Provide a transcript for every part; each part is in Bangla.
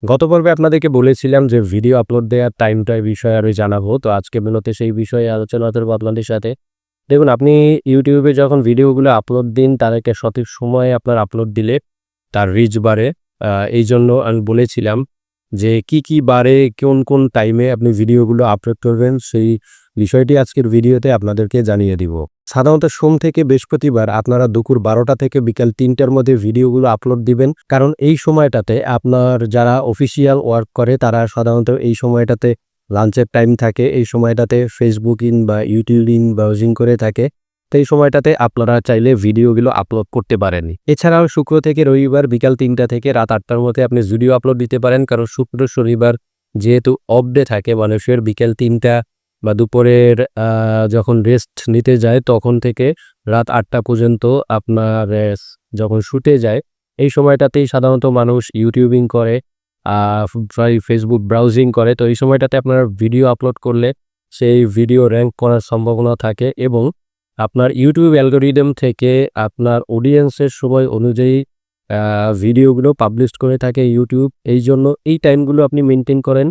গত পর্বে আপনাদেরকে বলেছিলাম যে ভিডিও আপলোড দেওয়ার টাইমটার বিষয়ে আমি জানাবো। তো আজকে মূলত সেই বিষয়ে আলোচনা করব আপনাদের সাথে। দেখুন আপনি YouTube এ যখন ভিডিওগুলো আপলোড দিন তাদেরকে সঠিক সময়ে আপনার আপলোড দিলে তার রিচ বাড়ে। এইজন্য আমি বলেছিলাম যে কি বারে কোন টাইমে আপনি ভিডিওগুলো আপলোড করবেন সেই বিষয়টি আজকের ভিডিওতে আপনাদেরকে জানিয়ে দিব। সাধারণত সোম থেকে বৃহস্পতিবার আপনারা দুপুর 12টা থেকে বিকাল 3টার মধ্যে ভিডিওগুলো আপলোড দিবেন। কারণ এই সময়টাতে আপনার যারা অফিসিয়াল ওয়ার্ক করে তারা সাধারণত এই সময়টাতে লাঞ্চের টাইম থাকে। এই সময়টাতে Facebook ইন বা YouTube ইন ব্রাউজিং করে থাকে। তো এই সময়টাতে আপনারা চাইলে ভিডিওগুলো আপলোড করতে পারেন। এছাড়াও শুক্র থেকে রবিবার বিকাল 3টা থেকে রাত 8টার মধ্যে আপনি ভিডিও আপলোড দিতে পারেন। কারণ শুক্র শনিবার যেহেতু অফ ডে থাকে মানুষের বিকেল 3টা বা দুপুরের যখন রেস্ট নিতে যায় তখন থেকে রাত 8টা পর্যন্ত আপনার যখন শুতে যায় এই সময়টাতেই সাধারণত মানুষ ইউটিউবিং করে, Facebook ব্রাউজিং করে। তো এই সময়টাতে আপনারা ভিডিও আপলোড করলে সেই ভিডিও র্যাঙ্ক করার সম্ভাবনা থাকে এবং আপনার ইউটিউব অ্যালগরিদম থেকে আপনার অডিয়েন্সের সময় অনুযায়ী ভিডিওগুলো পাবলিশ করে থাকে ইউটিউব। এই জন্য এই টাইমগুলো আপনি মেনটেন করেন।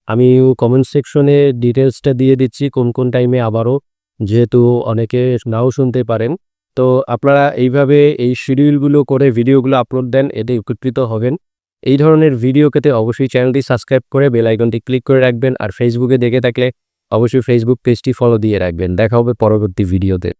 আমি কমেন্ট সেকশনে ডিটেলসটা দিয়ে দিচ্ছি কোন টাইমে আবারও, যেহেতু অনেকে নাও শুনতে পারেন। তো আপনারা এইভাবে এই শিডিউলগুলো করে ভিডিওগুলো আপলোড দেন, এতে উপকৃত হবেন। এই ধরনের ভিডিও পেতে অবশ্যই চ্যানেলটি সাবস্ক্রাইব করে বেল আইকনটি ক্লিক করে রাখবেন। আর ফেসবুকে দেখে থাকলে অবশ্যই ফেসবুক পেজটি ফলো দিয়ে রাখবেন। দেখা হবে পরবর্তী ভিডিওতে।